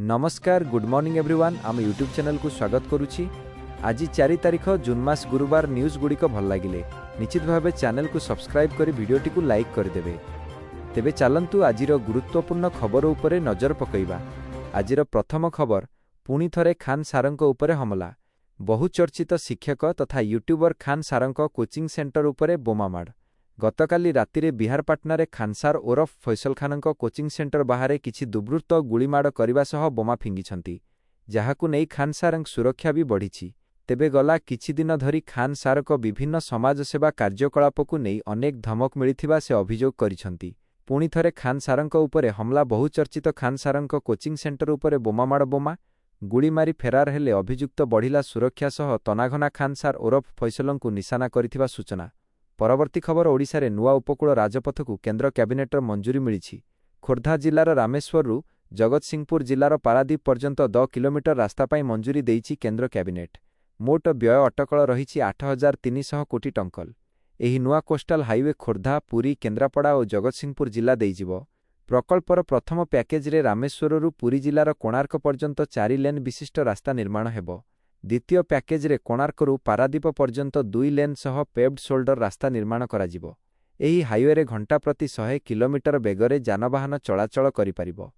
नमस्कार good morning everyone आम YouTube channel को स्वागत करुछि। आज 4 तारिख जून मास गुरुवार न्यूज गुड़िक भल लगिले निश्चित भाव चैनल को सब्सक्राइब कर वीडियोटी को लाइक करदेवे। तेबे चलंतु आजिर गुरुत्वपूर्ण खबर उपरे नजर पकईबा। आजिर प्रथम खबर पुणी थरे खान सारंक उपरे हमला। बहुचर्चित शिक्षक तथा यूट्यूबर खान सारंक कोचिंग सेंटर उपरे बोमामाड़। गतकाली रातिरे बिहारपाटनारे खानसार ओरफ फैसल खानक कोचिंग सेंटर बाहर किछि दुर्बृत्त गुलीमाड़ करबा सह बोमा फिंगिछंती, जाहाकु नेई खान सारंक सुरक्षा भी बढ़िछि। तेबे गला किछि दिन धरी खान सारक विभिन्न समाजसेवा कार्यकलापकु नेई अनेक धमक मिलिथिबा से अभियोग करिछंती। पुणी थरे खान सारंक उपरे हमला। बहुचर्चित खान सारंक कोचिंग सेंटर उपरे बोमामाड़ बोमा गुली मारी फेरार हेले अभियुक्त बढ़िला सुरक्षा सह तनाघना खान सार ओरफ फैसलंकु निशाना करिथिबा सूचना। परवर्ती खबर ओडिशा रे नुआ उपकूल राजपथ को केंद्र कैबिनेटर मंजूरी मिली। खोर्धा जिलार रामेश्वरु जगतसिंहपुर जिलार पारादीप पर्यंत 10 किलोमीटर रास्ता पाई मंजूरी देइछि केंद्र कैबिनेट। मोट व्यय अटकल रही 8,300 कोटी टंकल। एही नुआ कोस्टाल हाईवे खोर्धा पुरी केन्द्रापड़ा और जगतसिंहपुर जिला देइजिबो। प्रकल्पर प्रथम पैकेज रे रामेश्वरु पुरी जिलार कोणार्क पर्यंत 4 लेन विशिष्ट रास्ता निर्माण हेबो। द्वितीय पैकेज रे कोणार्करू पारादीप पर्यंत 2 लेन सह पेव्ड शोल्डर रास्ता निर्माण कराजिबो। एही हाईवे रे घंटा प्रति 100 किलोमीटर बेगरे जानवाहन चलाचल करिपारिबो।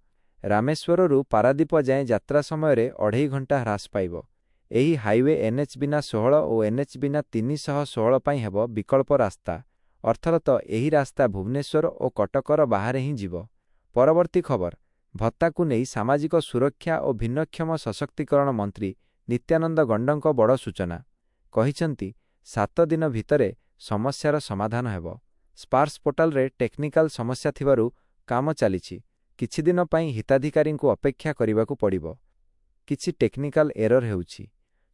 रामेश्वररू पारादीप जाए यात्रा समय रे 2.5 घंटा ह्रास पाइबो। एही हाईवे एनएच बिना 16 और एनएच बिना 316 पाई हेबो विकल्प रास्ता। अर्थात एही रास्ता भुवनेश्वर और कटकर बाहर ही जीवो। परवर्ती खबर भत्ता को नहीं सामाजिक सुरक्षा और भिन्नक्षम सशक्तिकरण मंत्री नित्यानंद गंडक बड़ सूचना। कहिसंती 7 दिन भितरे समस्यार समाधान हेबो। स्पार्स पोर्टाल रे टेक्निकल समस्या थिबारु काम चलीछि। किछि दिन पई हिताधिकारी को अपेक्षा करिबाकू पड़िबो। किछि टेक्निकल एरर हेउछि।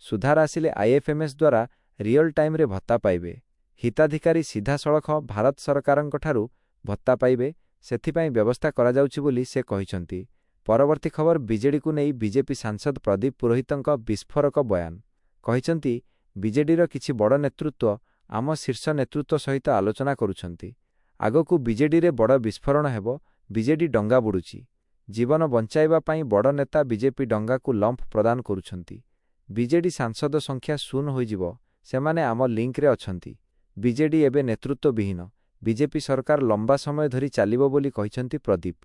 सुधार आसिले आईएफएमएस द्वारा रियल टाइम रे भत्ता पाइबे। हिताधिकारी सीधा सड़क भारत सरकारंक ठारू भत्ता पाइबे, सेथिपाई व्यवस्था करा जाउछि बोली से कहिसंती। परवर्ती खबर बीजेडी को नहीं बीजेपी सांसद प्रदीप पुरोहितंक विस्फोरक बयान। कहिसंती बीजेडीर किछि बड़ नेतृत्व आम शीर्ष नेतृत्व सहित आलोचना करुछंती। आगकू बीजेडी रे बड़ विस्फोरण हेबो। बीजेडी डंगा बुड़ुछि। जीवन बंचाइबा पाई बड़ नेता बीजेपी डंगा को लंफ प्रदान करुछंती। बीजेडी सांसद संख्या शून्य होइजिबो। सेमाने आम लिंक रे अछंती। बीजेडी एबे नेतृत्व विहीन। बीजेपी सरकार लंबा समय धरी चालिबो बोली कहिसंती प्रदीप।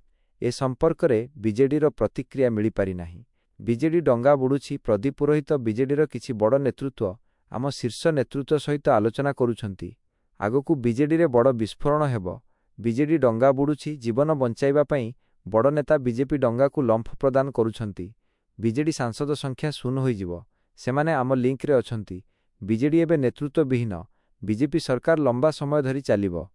ए संपर्क रे बीजेडीर प्रतिक्रिया मिली पारि नाही। बीजेडी डंगा बुड़ुछि। प्रदीप पुरोहित बीजेडीर किछि बड़ नेतृत्व आम शीर्ष नेतृत्व सहित आलोचना करुछंती। आगकू बीजेडी रे बड़ विस्फोरण हेबो। बीजेडी डंगा बुड़ुछि। जीवन बंचाइबा पई बड़ नेता बीजेपी डंगा को लंफ प्रदान करुछंती। बीजेडी सांसद संख्या शून्य होइजिबो। सेमाने आम लिंक रे अछंती। बीजेडी एबे नेतृत्व विहीन। बीजेपी सरकार लंबा समय धरी चालिबो।